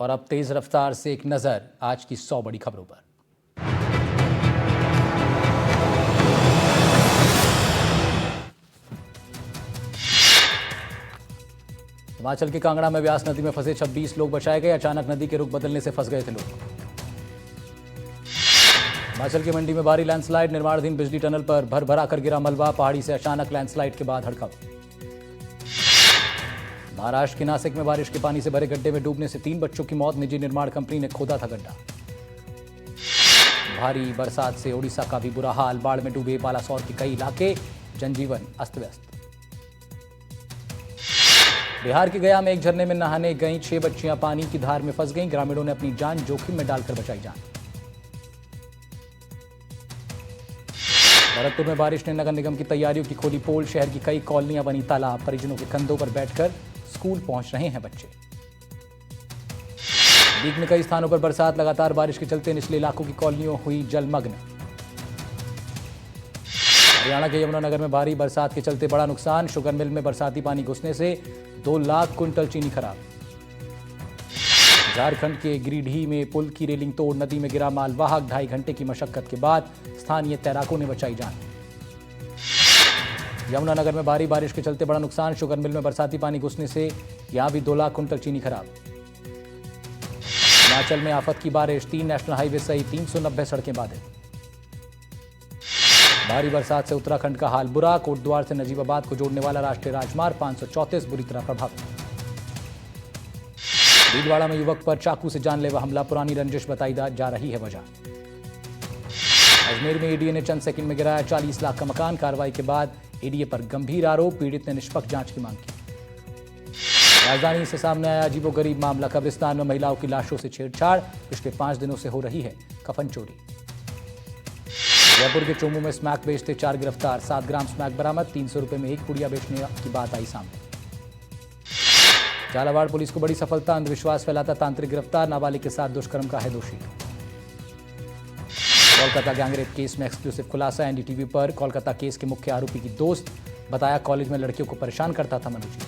और अब तेज रफ्तार से एक नजर आज की 100 बड़ी खबरों पर। हिमाचल के कांगड़ा में व्यास नदी में फंसे 26 लोग बचाए गए। अचानक नदी के रुख बदलने से फंस गए थे लोग। हिमाचल के मंडी में भारी लैंडस्लाइड। निर्माणाधीन बिजली टनल पर भर भरा कर गिरा मलबा। पहाड़ी से अचानक लैंडस्लाइड के बाद हड़कंप। महाराष्ट्र के नासिक में बारिश के पानी से भरे गड्ढे में डूबने से 3 बच्चों की मौत। निजी निर्माण कंपनी ने खोदा था गड्ढा। भारी बरसात से ओडिशा का भी बुरा हाल। बाढ़ में डूबे बालासोर के कई इलाके। जनजीवन अस्त व्यस्त। बिहार के गया में एक झरने में नहाने गई 6 बच्चियां पानी की धार में फंस गईं। ग्रामीणों ने अपनी जान जोखिम में डालकर बचाई जान। भरतपुर में बारिश ने नगर निगम की तैयारियों की खोली पोल। शहर की कई कॉलोनियां बनी तालाब। परिजनों के कंधों पर बैठकर स्कूल पहुंच रहे हैं बच्चे। दीघ में कई स्थानों पर बरसात। लगातार बारिश के चलते निचले इलाकों की कॉलोनियों हुई जलमग्न। हरियाणा के यमुनानगर में भारी बरसात के चलते बड़ा नुकसान। शुगर मिल में बरसाती पानी घुसने से 2 लाख क्विंटल चीनी खराब। झारखंड के गिरिडीह में पुल की रेलिंग तोड़ नदी में गिरा मालवाहक। 2.5 घंटे की मशक्कत के बाद स्थानीय तैराकों ने बचाई जान। यमुनानगर में भारी बारिश के चलते बड़ा नुकसान। शुगर मिल में बरसाती पानी घुसने से यहां भी 2 लाख क्विंटल चीनी खराब। हिमाचल में आफत की बारिश। 3 नेशनल हाईवे सहित 390 सड़कें बाधित। भारी बरसात से उत्तराखंड का हाल बुरा। कोटद्वार से नजीबाबाद को जोड़ने वाला राष्ट्रीय राजमार्ग 534 बुरी तरह प्रभावित। भीलवाड़ा में युवक पर चाकू से जानलेवा हमला। पुरानी रंजिश बताई जा रही है वजह। अजमेर में एडीए ने चंद सेकंड में गिराया 40 लाख का मकान। कार्रवाई के बाद एडीए पर गंभीर आरोप। पीड़ित ने निष्पक्ष जांच की मांग की। राजधानी से सामने आया अजीबोगरीब मामला। कब्रिस्तान में महिलाओं की लाशों से छेड़छाड़। पिछले 5 दिनों से हो रही है कफन चोरी। जयपुर के चोमू में स्मैक बेचते 4 गिरफ्तार। 7 ग्राम स्मैक बरामद। 300 रुपए में 1 पुड़िया बेचने की बात आई सामने। झालावाड़ पुलिस को बड़ी सफलता। अंधविश्वास फैलाता तांत्रिक गिरफ्तार। नाबालिग के साथ दुष्कर्म का है दोषी। कोलकाता गैंगरेप केस में एक्सक्लूसिव खुलासा। एनडीटीवी पर कोलकाता केस के मुख्य आरोपी की दोस्त। बताया कॉलेज में लड़कियों को परेशान करता था मनोजीत।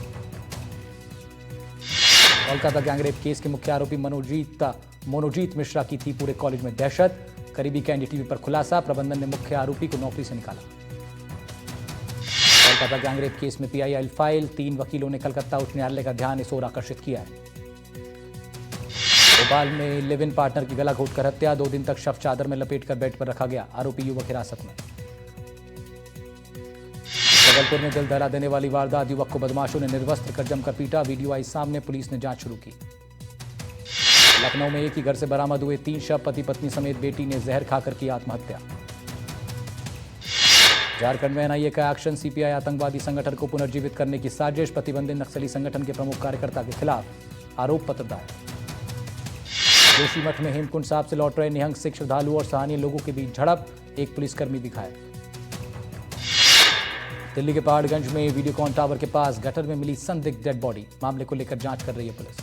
कोलकाता गैंगरेप केस के मुख्य आरोपी मनोजीत मिश्रा की थी पूरे कॉलेज में दहशत। करीबी का एनडीटीवी पर खुलासा। प्रबंधन ने मुख्य आरोपी को नौकरी से निकाला। कोलकाता गैंगरेप केस में पीआईएल फाइल। 3 वकीलों ने कलकत्ता उच्च न्यायालय का ध्यान इस ओर आकर्षित किया है। भोपाल में लिव इन पार्टनर की गला घोटकर हत्या। 2 दिन तक शव चादर में लपेटकर बेड पर रखा गया। आरोपी युवक हिरासत में। जबलपुर में दिल दहला देने वाली वारदात। युवक को बदमाशों ने निर्वस्त्र कर जमकर पीटा। वीडियो आई सामने। पुलिस ने जांच शुरू की। लखनऊ में एक ही घर से बरामद हुए 3 शव। पति पत्नी समेत बेटी ने जहर खाकर की आत्महत्या। झारखंड में एनआईए का एक्शन। सीपीआई आतंकवादी संगठन को पुनर्जीवित करने की साजिश। प्रतिबंधित नक्सली संगठन के प्रमुख कार्यकर्ता के खिलाफ आरोप पत्र दायर। जोशीमठ में हेमकुंड साहब से लौट रहे निहंग सिख श्रद्धालु और स्थानीय लोगों के बीच झड़प। एक पुलिसकर्मी भी घायल। दिल्ली के पहाड़गंज में वीडियोकॉन टावर के पास गटर में मिली संदिग्ध डेड बॉडी। मामले को लेकर जांच कर रही है पुलिस।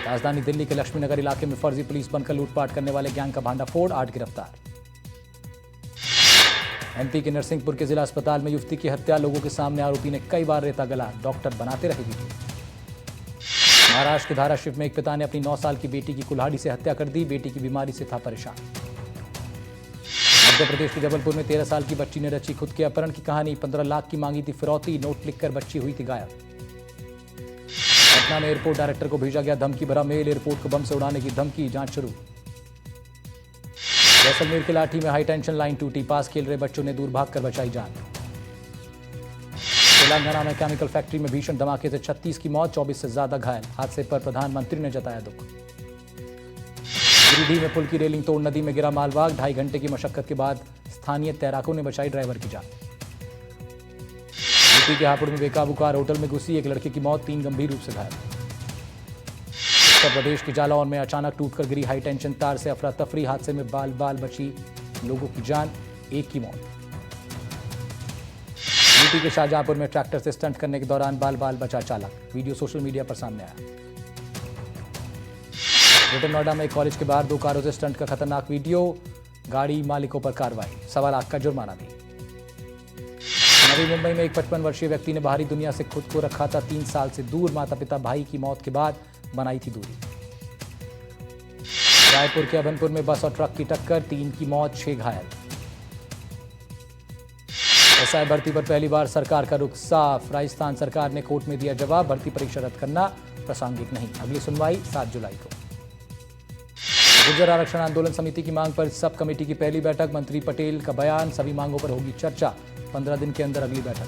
राजधानी दिल्ली के लक्ष्मीनगर इलाके में फर्जी पुलिस बनकर लूटपाट करने वाले गैंग का भांडाफोड़। 8 गिरफ्तार। एमपी के नरसिंहपुर के जिला अस्पताल में युवती की हत्या। लोगों के सामने आरोपी ने कई बार रेता गला। डॉक्टर बनाते रहे वीडियो। महाराष्ट्र के धाराशिव में एक पिता ने अपनी 9 साल की बेटी की कुल्हाड़ी से हत्या कर दी। बेटी की बीमारी से था परेशान। मध्य प्रदेश के जबलपुर में 13 साल की बच्ची ने रची खुद के अपहरण की कहानी। 15 लाख की मांगी थी फिरौती। नोट लिखकर बच्ची हुई थी गायब। पटना में एयरपोर्ट डायरेक्टर को भेजा गया धमकी भरा मेल। एयरपोर्ट को बम से उड़ाने की धमकी। जांच शुरू। जैसलमेर के लाठी में हाई टेंशन लाइन टूटी। पास खेल रहे बच्चों ने दूर भागकर बचाई जान। तेलंगाना में केमिकल फैक्ट्री में भीषण धमाके से 36 की मौत। 24 से ज्यादा घायल। हादसे पर प्रधानमंत्री ने जताया दुख। गिरिडीह में पुल की रेलिंग तोड़ नदी में गिरा मालवाहक। 2.5 घंटे की मशक्कत के बाद स्थानीय तैराकों ने बचाई ड्राइवर की जान। यूपी के हापुड़ में बेकाबू कार होटल में घुसी। एक लड़के की मौत। 3 गंभीर रूप से घायल। उत्तर प्रदेश के जालौन में अचानक टूटकर गिरी हाई टेंशन तार से अफरा तफरी। हादसे में बाल बाल बची लोगों की जान। 1 की मौत। यूपी के शाहजहांपुर में ट्रैक्टर से स्टंट करने के दौरान बाल बाल बचा चालक। वीडियो सोशल मीडिया पर सामने आया। ग्रेटर नोएडा में एक कॉलेज के बाहर 2 कारों से स्टंट का खतरनाक वीडियो। गाड़ी मालिकों पर कार्रवाई। 1.25 लाख का जुर्माना भी। नवी मुंबई में एक 55 वर्षीय व्यक्ति ने बाहरी दुनिया से खुद को रखा था 3 साल से दूर। माता पिता भाई की मौत के बाद बनाई थी दूरी। रायपुर के अभनपुर में बस और ट्रक की टक्कर, 3 की मौत, 6 घायल। एसआई भर्ती पर पहली बार सरकार का रुख साफ, राजस्थान सरकार ने कोर्ट में दिया जवाब, भर्ती परीक्षा रद्द करना प्रासंगिक नहीं। अगली सुनवाई 7 जुलाई को। गुर्जर आरक्षण आंदोलन समिति की मांग पर सब कमेटी की पहली बैठक, मंत्री पटेल का बयान, सभी मांगों पर होगी चर्चा, 15 दिन के अंदर अगली बैठक।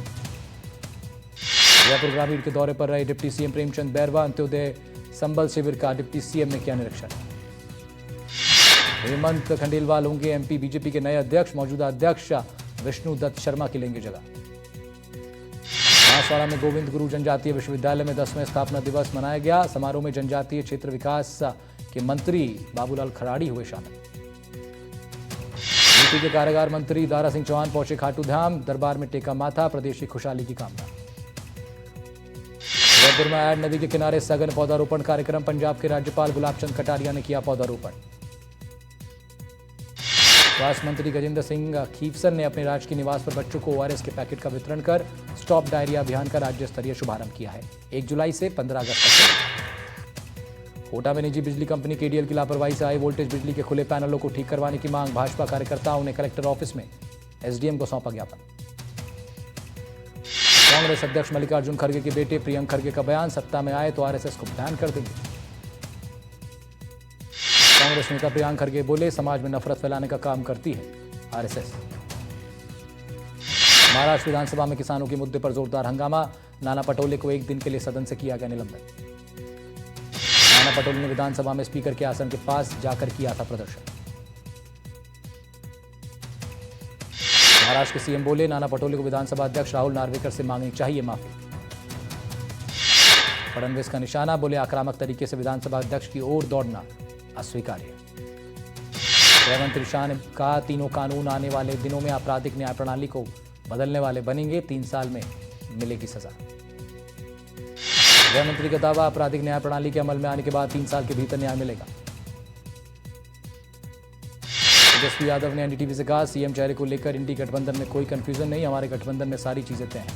जयपुर ग्रामीण के दौरे पर रहे डिप्टी सीएम प्रेमचंद बैरवा, अंत्योदय संबल शिविर का डिप्टी सीएम ने किया निरीक्षण। हेमंत खंडेलवाल होंगे एमपी बीजेपी के नए अध्यक्ष, मौजूदा अध्यक्ष विष्णु दत्त शर्मा की लेंगे जगह। बांसवाड़ा में गोविंद गुरु जनजातीय विश्वविद्यालय में 10वें स्थापना दिवस मनाया गया। समारोह में जनजातीय क्षेत्र विकास के मंत्री बाबूलाल खराड़ी हुए शामिल। यूपी के कारागार मंत्री दारा सिंह चौहान पहुंचे खाटू धाम, दरबार में टेका माथा, प्रदेश की खुशहाली की कामना। जयपुर में ऐड नदी के किनारे सघन पौधारोपण कार्यक्रम, पंजाब के राज्यपाल गुलाब चंद कटारिया ने किया पौधारोपण। स्वास्थ्य मंत्री गजेंद्र सिंह खीवसर ने अपने राजकीय निवास पर बच्चों को ओआरएस के पैकेट का वितरण कर स्टॉप डायरिया अभियान का राज्य स्तरीय शुभारंभ किया है। 1 जुलाई से 15 अगस्त तक। कोटा में निजी बिजली कंपनी केडीएल की लापरवाही से हाई वोल्टेज बिजली के खुले पैनलों को ठीक करवाने की मांग, भाजपा कार्यकर्ताओं ने कलेक्टर ऑफिस में एसडीएम को सौंपा ज्ञापन। कांग्रेस अध्यक्ष मल्लिकार्जुन खड़गे के बेटे प्रियंक खड़गे का बयान, सत्ता में आए तो आरएसएस को बैन कर देंगे। कांग्रेस नेता प्रियंक खड़गे बोले, समाज में नफरत फैलाने का काम करती है आरएसएस। महाराष्ट्र विधानसभा में किसानों के मुद्दे पर जोरदार हंगामा, नाना पटोले को 1 दिन के लिए सदन से किया गया निलंबित। नाना पटोले ने विधानसभा में स्पीकर के आसन के पास जाकर किया था प्रदर्शन। महाराष्ट्र के सीएम बोले, नाना पटोले को विधानसभा अध्यक्ष राहुल नार्वेकर से मांगनी चाहिए माफी। फडणवीस का निशाना, बोले आक्रामक तरीके से विधानसभा अध्यक्ष की ओर दौड़ना अस्वीकार्य। गृहमंत्री शाह ने कहा, तीनों कानून आने वाले दिनों में आपराधिक न्याय प्रणाली को बदलने वाले बनेंगे, 3 साल में मिलेगी सजा। गृहमंत्री का दावा, आपराधिक न्याय प्रणाली के अमल में आने के बाद 3 साल के भीतर न्याय मिलेगा। तेजस्वी यादव ने एनडीटीवी से कहा, सीएम चेहरे को लेकर इंडी गठबंधन में कोई कंफ्यूजन नहीं, हमारे गठबंधन में सारी चीजें तय हैं।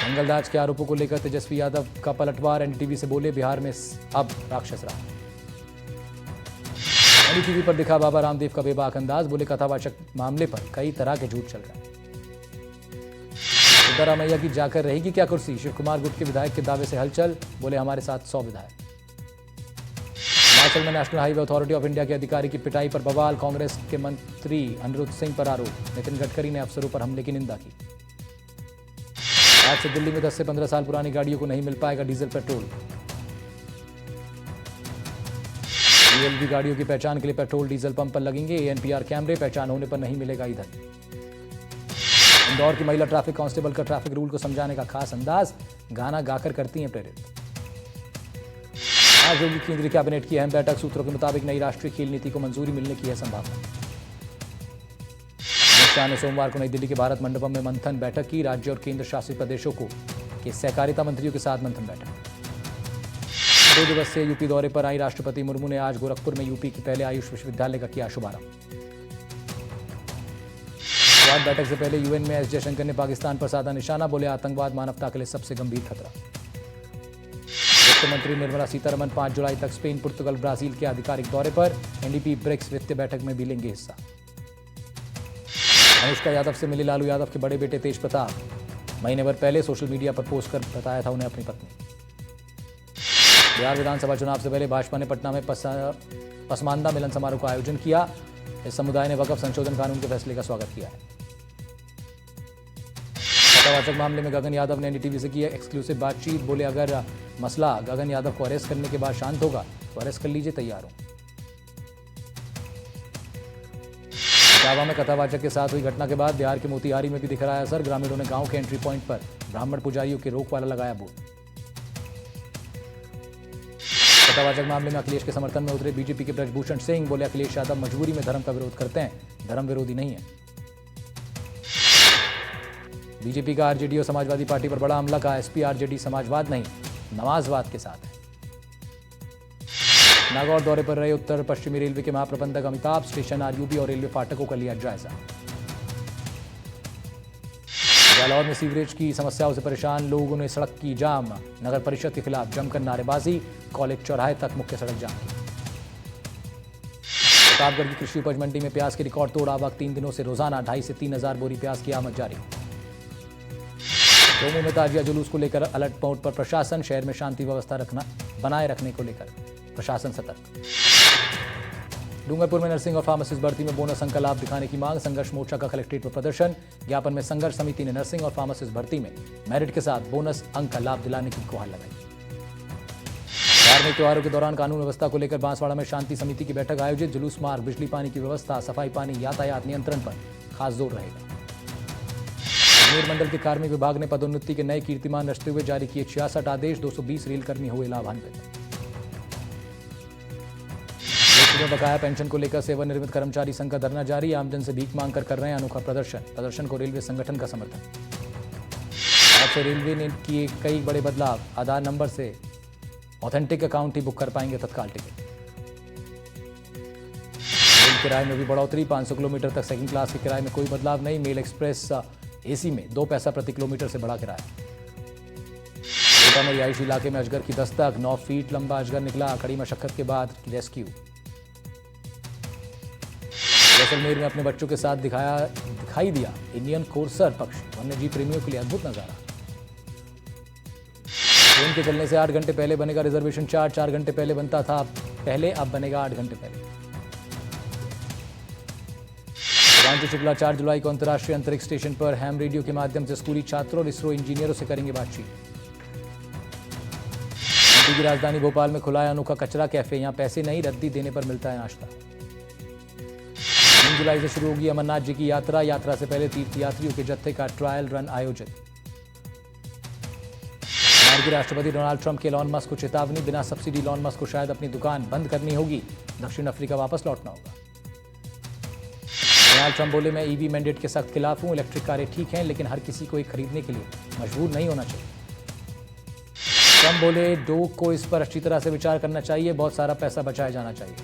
दंगलराज के आरोपों को लेकर तेजस्वी यादव का पलटवार, एनडीटीवी से बोले, बिहार में अब राक्षस राज। एनडीटीवी पर दिखा बाबा रामदेव का बेबाक अंदाज, बोले कथावाचक मामले पर कई तरह के झूठ चल रहे हैं। सिद्धारमैया की जाकर रहेगी क्या कुर्सी, शिव कुमार गुट के विधायक के दावे से हलचल, बोले हमारे साथ 100 विधायक। हिमाचल में national highway authority of India के अधिकारी की पिटाई पर बवाल, कांग्रेस के मंत्री अनिरुद्ध सिंह पर आरोप, नितिन गडकरी ने अफसरों पर हमले की निंदा की। आज से दिल्ली में 10 से 15 साल पुरानी गाड़ियों को नहीं मिल पाएगा डीजल पेट्रोल। डीएलवी गाड़ियों की पहचान के लिए पेट्रोल डीजल पंप पर लगेंगे एएनपीआर कैमरे, पहचान होने पर नहीं मिलेगा ईंधन। इंदौर की महिला ट्रैफिक कांस्टेबल का ट्रैफिक रूल को समझाने का खास अंदाज, गाना गाकर करती हैं प्रेरित। आज होगी केंद्रीय कैबिनेट की अहम बैठक, सूत्रों के मुताबिक नई राष्ट्रीय खेल नीति को मंजूरी मिलने की है संभावना। अमित शाह ने सोमवार को नई दिल्ली के भारत मंडपम में मंथन बैठक की, राज्य और केंद्र शासित प्रदेशों के सहकारिता मंत्रियों के साथ मंथन बैठक। 2 दिवसीय यूपी दौरे पर आई राष्ट्रपति मुर्मू ने आज गोरखपुर में यूपी के पहले आयुष विश्वविद्यालय का किया शुभारंभ। क्वाड बैठक से पहले यूएन में एस जयशंकर ने पाकिस्तान पर साधा निशाना, बोले आतंकवाद मानवता के लिए सबसे गंभीर खतरा। वित्त मंत्री निर्मला सीतारमण 5 जुलाई तक स्पेन, पुर्तगाल, ब्राजील के आधिकारिक दौरे पर, एनडीपी ब्रिक्स वित्तीय बैठक में भी लेंगे हिस्सा। अनुष्का यादव से मिले लालू यादव के बड़े बेटे तेज प्रताप, महीने भर पहले सोशल मीडिया पर पोस्ट कर बताया था उन्हें अपनी पत्नी। बिहार विधानसभा चुनाव से पहले भाजपा ने पटना में पसमानदा मिलन समारोह का आयोजन किया। इस समुदाय ने वक्फ संशोधन कानून के फैसले का स्वागत किया है। कथावाचक मामले में गगन यादव ने एनडीटीवी से की एक्सक्लूसिव बातचीत, बोले अगर मसला गगन यादव को अरेस्ट करने के बाद शांत होगा तो अरेस्ट कर लीजिए, तैयार हूं। इटावा में कथावाचक के साथ हुई घटना के बाद बिहार के मोतिहारी में भी दिख रहा है असर, ग्रामीणों ने गांव के एंट्री पॉइंट पर ब्राह्मण पुजारियों के रोक वाला लगाया बोर्ड। कथावाचक मामले में अखिलेश के समर्थन में उतरे बीजेपी के ब्रजभूषण सिंह, बोले अखिलेश यादव मजबूरी में धर्म का विरोध करते हैं, धर्म विरोधी नहीं है। बीजेपी का आरजेडी और समाजवादी पार्टी पर बड़ा हमला, का एसपी आरजेडी समाजवाद नहीं नमाजवाद के साथ है। नागौर दौरे पर रहे उत्तर पश्चिमी रेलवे के महाप्रबंधक अमिताभ, स्टेशन आरयूबी और रेलवे फाटकों का लिया जायजा। जालौर में सीवरेज की समस्याओं से परेशान लोगों ने सड़क की जाम, नगर परिषद के खिलाफ जमकर नारेबाजी, कॉलेज चौराहे तक मुख्य सड़क जाम की। प्रतापगढ़ की कृषि उपज मंडी में प्याज की रिकॉर्ड तोड़ आवक, 3 दिनों से रोजाना 2,500 से 3,000 बोरी प्याज की आमद जारी। चौमू में ताजिया जुलूस को लेकर अलर्ट मोड पर प्रशासन, शहर में शांति व्यवस्था बनाए रखने को लेकर प्रशासन सतर्क। डूंगरपुर में नर्सिंग और फार्मासिस्ट भर्ती में बोनस अंक का लाभ दिखाने की मांग, संघर्ष मोर्चा का कलेक्ट्रेट पर प्रदर्शन। ज्ञापन में संघर्ष समिति ने नर्सिंग और फार्मासिस्ट भर्ती में मेरिट के साथ बोनस अंक का लाभ दिलाने की गुहार लगाई। धार्मिक त्योहारों के दौरान कानून व्यवस्था को लेकर बांसवाड़ा में शांति समिति की बैठक आयोजित, जुलूस मार्ग, बिजली पानी की व्यवस्था, सफाई पानी, यातायात नियंत्रण पर खास जोर रहेगा। अजमेर मंडल के कार्मिक विभाग ने पदोन्नति के नए कीर्तिमान रचते हुए जारी किए 66 आदेश, 220 रेलकर्मी हुए लाभान्वित। में बकाया पेंशन को लेकर सेवानिवृत्त कर्मचारी संघ का धरना जारी, आमजन से भीख मांगकर कर रहे हैं अनोखा प्रदर्शन को रेलवे संगठन का समर्थन। आज से रेलवे ने किए कई बड़े बदलाव, आधार नंबर से ऑथेंटिक अकाउंट ही बुक कर पाएंगे तत्काल टिकट। रेल किराए में भी बढ़ोतरी, 500 किलोमीटर तक सेकंड क्लास के किराए में कोई बदलाव नहीं। मेल एक्सप्रेस एसी में 2 पैसा प्रति किलोमीटर से बढ़ा किराया। कोटा में रिहायशी इलाके में अजगर की दस्तक, 9 फीट लंबा अजगर निकला, कड़ी मशक्कत के बाद रेस्क्यू। जैसलमेर में अपने बच्चों के साथ दिखाई दिया इंडियन कोर्सर पक्षी, वन्यजीव प्रेमियों के लिए अद्भुत नजारा। ट्रेन के चलने से 8 घंटे पहले बनेगा रिजर्वेशन चार्ट, 4 घंटे पहले बनता था पहले, अब बनेगा 8 घंटे पहले। सुधांशु शुक्ला 4 जुलाई को अंतर्राष्ट्रीय अंतरिक्ष स्टेशन पर हैम रेडियो के माध्यम से स्कूली छात्रों और इसरो इंजीनियरों से करेंगे बातचीत। यूपी की राजधानी भोपाल में खुला है अनोखा कचरा कैफे, यहां पैसे नहीं, रद्दी देने पर मिलता है नाश्ता। 3 जुलाई से शुरू होगी अमरनाथ जी की यात्रा से पहले तीर्थयात्रियों के जत्थे का ट्रायल रन आयोजित। अमेरिकी राष्ट्रपति डोनाल्ड ट्रंप के एलॉन मस्क को चेतावनी, बिना सब्सिडी एलॉन मस्क को शायद अपनी दुकान बंद करनी होगी, दक्षिण अफ्रीका वापस लौटना होगा। डोनाल्ड ट्रंप बोले, मैं ईवी मैंडेट के सख्त खिलाफ हूं, इलेक्ट्रिक कारें ठीक हैं लेकिन हर किसी को एक खरीदने के लिए मजबूर नहीं होना चाहिए। ट्रंप बोले, डोग को इस पर अच्छी तरह से विचार करना चाहिए, बहुत सारा पैसा बचाया जाना चाहिए।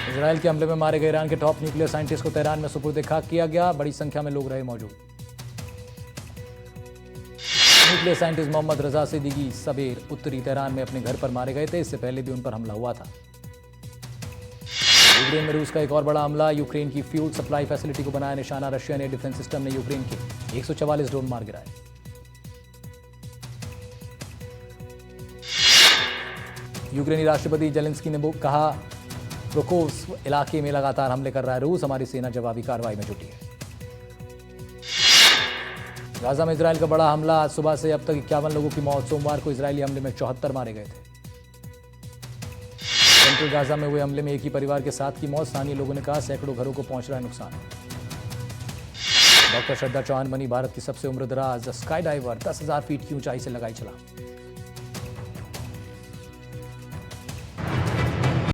इजरायल के हमले में मारे गए ईरान के टॉप न्यूक्लियर साइंटिस्ट को तेहरान में सुपुर्द खाक किया गया, बड़ी संख्या में लोग रहे मौजूद। न्यूक्लियर साइंटिस्ट मोहम्मद रजा सिद्दीकी सबेर उत्तरी तेहरान में अपने घर पर मारे गए थे, इससे पहले भी उन पर हमला हुआ था। यूक्रेन में रूस का एक और बड़ा हमला, यूक्रेन की फ्यूल सप्लाई फैसिलिटी को बनाया निशाना, रशियन एयर डिफेंस सिस्टम ने यूक्रेन के 144 ड्रोन मार गिराए। यूक्रेनी राष्ट्रपति जेलेंस्की ने कहा, प्रोकोव्स्क इलाके में लगातार हमले कर रहा है रूस, हमारी सेना जवाबी कार्रवाई में जुटी है। गाजा में इजरायल का बड़ा हमला, आज सुबह से अब तक 51 लोगों की मौत, सोमवार को इजरायली हमले में 74 मारे गए थे। सेंट्रल गाजा में हुए हमले में एक ही परिवार के 7 की मौत, स्थानीय लोगों ने कहा सैकड़ों घरों को पहुंच रहा है नुकसान। डॉक्टर श्रद्धा चौहान बनी भारत की सबसे उम्रदराज स्काई डाइवर, 10,000 फीट की ऊंचाई से लगाई छलांग।